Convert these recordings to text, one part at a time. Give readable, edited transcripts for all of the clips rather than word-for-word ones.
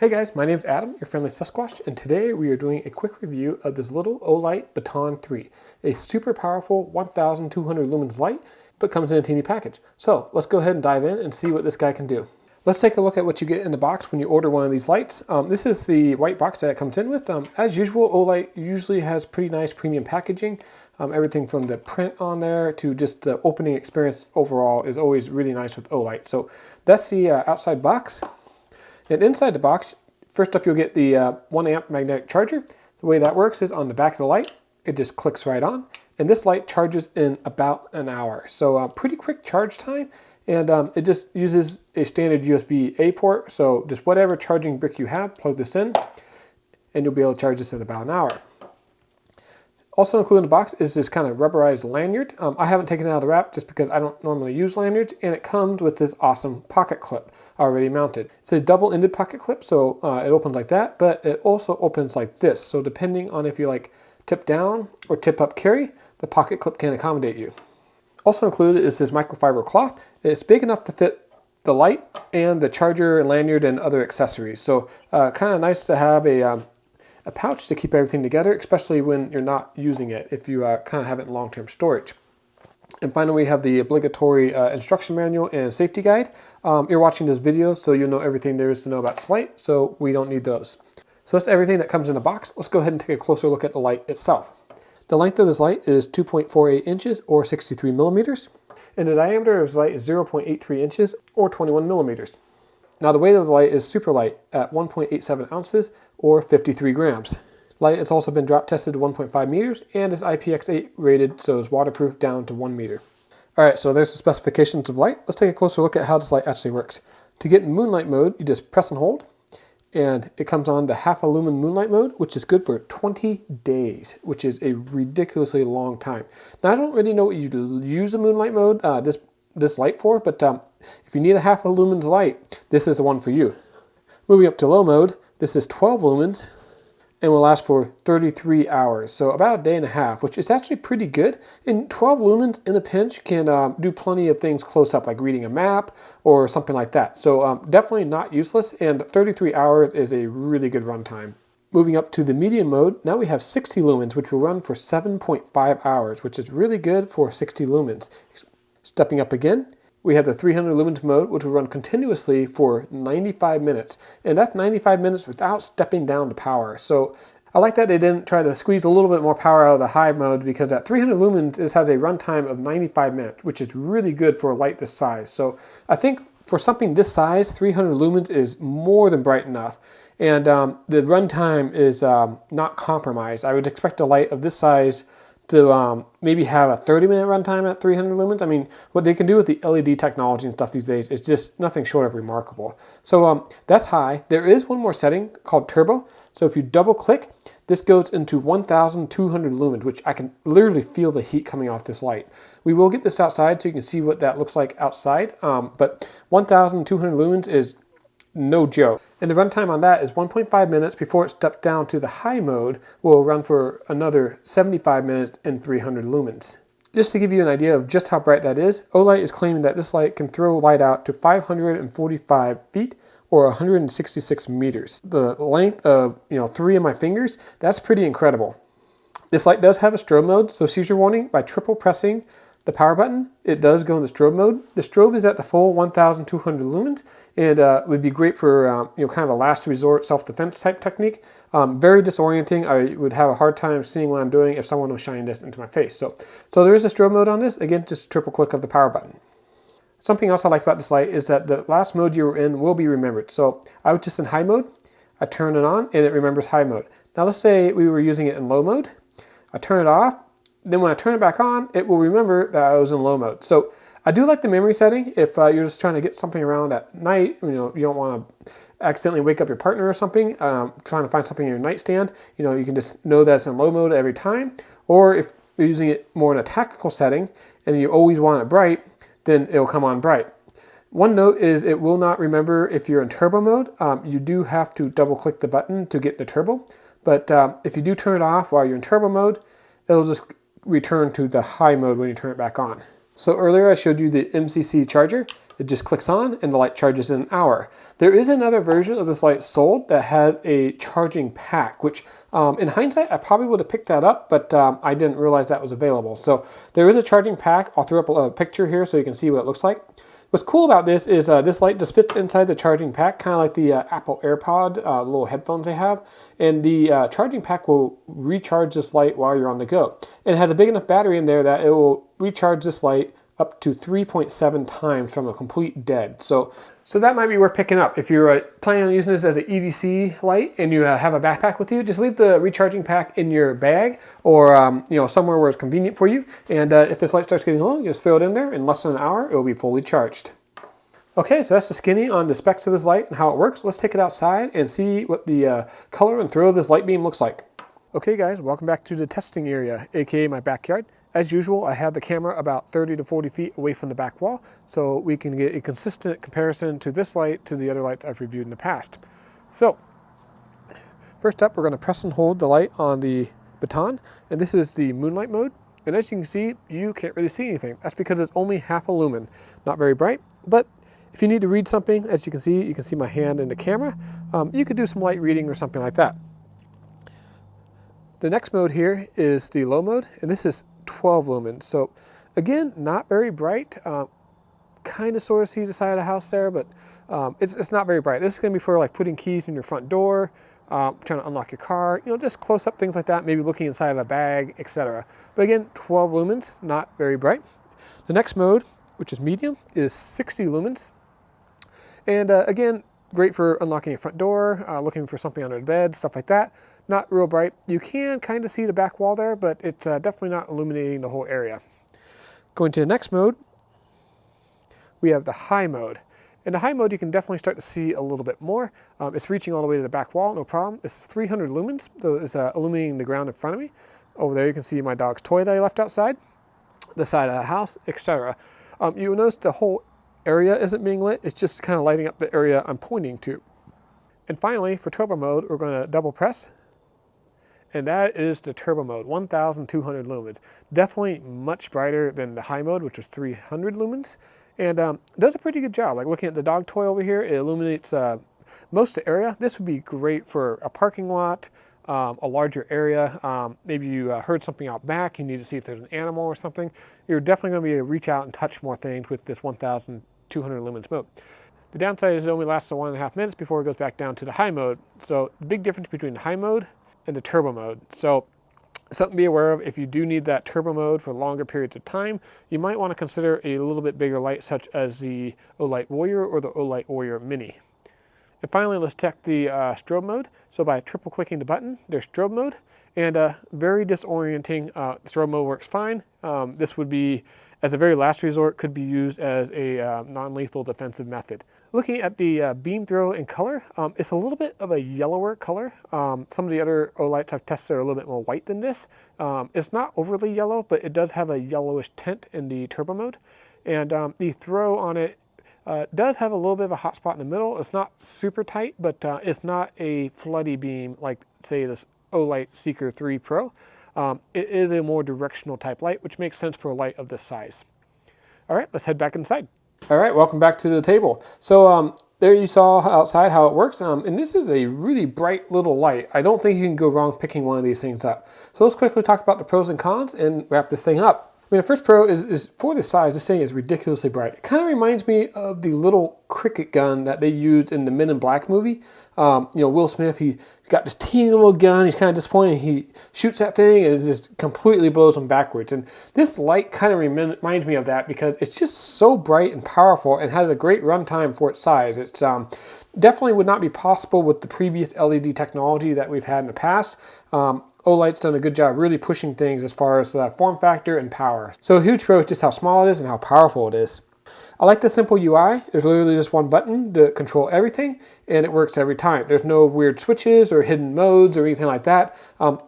Hey guys, my name's Adam, your friendly Sasquatch, and today we are doing a quick review of this little Olight Baton 3, a super powerful 1200 lumens light, but comes in a teeny package. So let's go ahead and dive in and see what this guy can do. Let's take a look at what you get in the box when you order one of these lights. This is the white box that it comes in with. As usual, Olight usually has pretty nice premium packaging. Everything from the print on there to just the opening experience overall is always really nice with Olight. So that's the outside box. And inside the box, first up you'll get the 1 amp magnetic charger. The way that works is on the back of the light, it just clicks right on. And this light charges in about an hour. So pretty quick charge time. And it just uses a standard USB-A port. So just whatever charging brick you have, plug this in, and you'll be able to charge this in about an hour. Also included in the box is this kind of rubberized lanyard. I haven't taken it out of the wrap just because I don't normally use lanyards, and it comes with this awesome pocket clip already mounted. It's a double-ended pocket clip, so it opens like that, but it also opens like this. So depending on if you like tip down or tip up carry, the pocket clip can accommodate you. Also included is this microfiber cloth. It's big enough to fit the light and the charger and lanyard and other accessories. So kind of nice to have a pouch to keep everything together, especially when you're not using it, if you kind of have it in long-term storage. And finally, we have the obligatory instruction manual and safety guide. You're watching this video, so you'll know everything there is to know about this light, so we don't need those. So that's everything that comes in the box. Let's go ahead and take a closer look at the light itself. The length of this light is 2.48 inches or 63 millimeters, and the diameter of this light is 0.83 inches or 21 millimeters. Now the weight of the light is super light at 1.87 ounces or 53 grams. Light has also been drop tested to 1.5 meters and is IPX8 rated, so it's waterproof down to 1 meter. Alright, so there's the specifications of light. Let's take a closer look at how this light actually works. To get in moonlight mode, you just press and hold, and it comes on to half a lumen moonlight mode, which is good for 20 days, which is a ridiculously long time. Now I don't really know what you use the moonlight mode, this light for, but if you need a half a lumen's light, this is the one for you. Moving up to low mode, this is 12 lumens and will last for 33 hours, so about a day and a half, which is actually pretty good. And 12 lumens in a pinch can do plenty of things close up, like reading a map or something like that. So definitely not useless, and 33 hours is a really good runtime. Moving up to the medium mode, now we have 60 lumens, which will run for 7.5 hours, which is really good for 60 lumens. Stepping up again, we have the 300 lumens mode, which will run continuously for 95 minutes. And that's 95 minutes without stepping down to power. So I like that they didn't try to squeeze a little bit more power out of the high mode, because that 300 lumens has a runtime of 95 minutes, which is really good for a light this size. So I think for something this size, 300 lumens is more than bright enough. And the runtime is not compromised. I would expect a light of this size to maybe have a 30-minute runtime at 300 lumens. I mean, what they can do with the LED technology and stuff these days is just nothing short of remarkable. So that's high. There is one more setting called Turbo. So if you double click, this goes into 1200 lumens, which I can literally feel the heat coming off this light. We will get this outside so you can see what that looks like outside, but 1200 lumens is no joke. And the runtime on that is 1.5 minutes before it steps down to the high mode, will run for another 75 minutes and 300 lumens. Just to give you an idea of just how bright that is, Olight is claiming that this light can throw light out to 545 feet or 166 meters. The length of 3 of my fingers, that's pretty incredible. This light does have a strobe mode, so seizure warning. By triple pressing the power button, it does go into strobe mode. The strobe is at the full 1200 lumens, and would be great for kind of a last resort self-defense type technique. Very disorienting. I would have a hard time seeing what I'm doing if someone was shining this into my face. So there is a strobe mode on this. Again, just triple click of the power button. Something else I like about this light is that the last mode you were in will be remembered. So I was just in high mode. I turn it on and it remembers high mode. Now let's say we were using it in low mode. I turn it off. Then when I turn it back on, it will remember that I was in low mode. So I do like the memory setting if you're just trying to get something around at night. You don't want to accidentally wake up your partner or something, trying to find something in your nightstand. You can just know that it's in low mode every time. Or if you're using it more in a tactical setting and you always want it bright, then it will come on bright. One note is it will not remember if you're in turbo mode. You do have to double click the button to get the turbo. But if you do turn it off while you're in turbo mode, it'll just return to the high mode when you turn it back on. So earlier I showed you the MCC charger. It just clicks on and the light charges in an hour. There is another version of this light sold that has a charging pack, which in hindsight I probably would have picked that up, but I didn't realize that was available. So there is a charging pack. I'll throw up a picture here so you can see what it looks like. What's cool about this is this light just fits inside the charging pack, kind of like the Apple AirPod little headphones they have. And the charging pack will recharge this light while you're on the go. And it has a big enough battery in there that it will recharge this light up to 3.7 times from a complete dead. So that might be worth picking up. If you're planning on using this as an EDC light and you have a backpack with you, just leave the recharging pack in your bag or somewhere where it's convenient for you. And if this light starts getting low, you just throw it in there. In less than an hour, it will be fully charged. Okay, so that's the skinny on the specs of this light and how it works. Let's take it outside and see what the color and throw of this light beam looks like. Okay guys, welcome back to the testing area, aka my backyard. As usual, I have the camera about 30 to 40 feet away from the back wall, so we can get a consistent comparison to this light to the other lights I've reviewed in the past. So, first up, we're going to press and hold the light on the baton, and this is the moonlight mode. And as you can see, you can't really see anything. That's because it's only half a lumen. Not very bright, but if you need to read something, as you can see my hand in the camera, you could do some light reading or something like that. The next mode here is the low mode, and this is 12 lumens. So again, not very bright. Kind of sort of see the side of the house there, but it's not very bright. This is going to be for like putting keys in your front door, trying to unlock your car, just close up things like that, maybe looking inside of a bag, etc. But again, 12 lumens, not very bright. The next mode, which is medium, is 60 lumens. And again, great for unlocking your front door, looking for something under the bed, stuff like that. Not real bright. You can kind of see the back wall there, but it's definitely not illuminating the whole area. Going to the next mode, we have the high mode. In the high mode, you can definitely start to see a little bit more. It's reaching all the way to the back wall, no problem. This is 300 lumens, so it's illuminating the ground in front of me. Over there, you can see my dog's toy that I left outside, the side of the house, etc. You'll notice the whole area isn't being lit. It's just kind of lighting up the area I'm pointing to. And finally, for turbo mode, we're going to double press. And that is the turbo mode, 1,200 lumens. Definitely much brighter than the high mode, which is 300 lumens. And does a pretty good job. Like looking at the dog toy over here, it illuminates most of the area. This would be great for a parking lot, a larger area. Maybe you heard something out back, you need to see if there's an animal or something. You're definitely going to be able to reach out and touch more things with this 1,200 lumens mode. The downside is it only lasts 1.5 minutes before it goes back down to the high mode. So the big difference between the high mode and the turbo mode. So something to be aware of, if you do need that turbo mode for longer periods of time, you might want to consider a little bit bigger light such as the Olight Warrior or the Olight Warrior Mini. And finally, let's check the strobe mode. So by triple clicking the button, there's strobe mode, and very disorienting. Strobe mode works fine. This would be, as a very last resort, could be used as a non-lethal defensive method. Looking at the beam throw and color, it's a little bit of a yellower color. Some of the other Olights I've tested are a little bit more white than this. It's not overly yellow, but it does have a yellowish tint in the turbo mode. And the throw on it does have a little bit of a hot spot in the middle. It's not super tight, but it's not a floody beam like, say, this Olight Seeker 3 Pro. It is a more directional type light, which makes sense for a light of this size. All right, let's head back inside. All right, welcome back to the table. So there you saw outside how it works, and this is a really bright little light. I don't think you can go wrong picking one of these things up. So let's quickly talk about the pros and cons and wrap this thing up. I mean, the first pro is for this size, this thing is ridiculously bright. It kind of reminds me of the little cricket gun that they used in the Men in Black movie. Will Smith, he got this teeny little gun, he's kind of disappointed, he shoots that thing and it just completely blows him backwards. And this light kind of reminds me of that because it's just so bright and powerful and has a great runtime for its size. It's definitely would not be possible with the previous LED technology that we've had in the past. Olight's done a good job really pushing things as far as form factor and power. So a huge pro is just how small it is and how powerful it is. I like the simple UI. There's literally just one button to control everything, and it works every time. There's no weird switches or hidden modes or anything like that.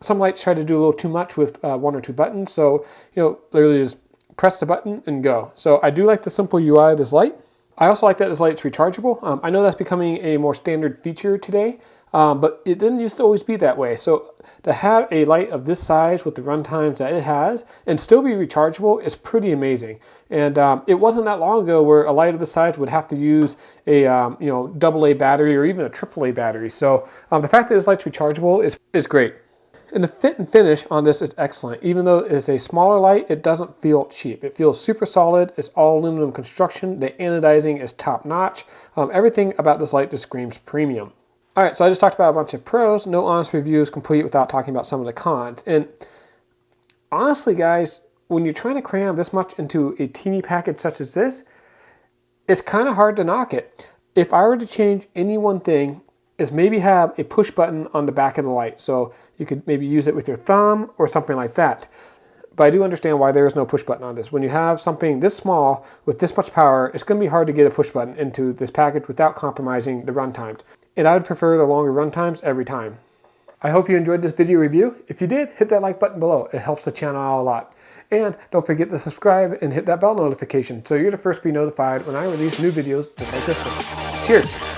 Some lights try to do a little too much with one or two buttons, so literally just press the button and go. So I do like the simple UI of this light. I also like that this light's rechargeable. I know that's becoming a more standard feature today. but it didn't used to always be that way. So to have a light of this size with the run times that it has and still be rechargeable is pretty amazing. And it wasn't that long ago where a light of this size would have to use a AA battery or even a AAA battery. So the fact that this light's rechargeable is great. And the fit and finish on this is excellent. Even though it's a smaller light, it doesn't feel cheap. It feels super solid. It's all aluminum construction. The anodizing is top notch. Everything about this light just screams premium. All right, so I just talked about a bunch of pros. No honest review is complete without talking about some of the cons. And honestly, guys, when you're trying to cram this much into a teeny package such as this, it's kind of hard to knock it. If I were to change any one thing, is maybe have a push button on the back of the light. So you could maybe use it with your thumb or something like that. But I do understand why there is no push button on this. When you have something this small with this much power, it's going to be hard to get a push button into this package without compromising the run times. And I would prefer the longer run times every time. I hope you enjoyed this video review. If you did, hit that like button below. It helps the channel out a lot. And don't forget to subscribe and hit that bell notification so you're the first to be notified when I release new videos just like this one. Cheers!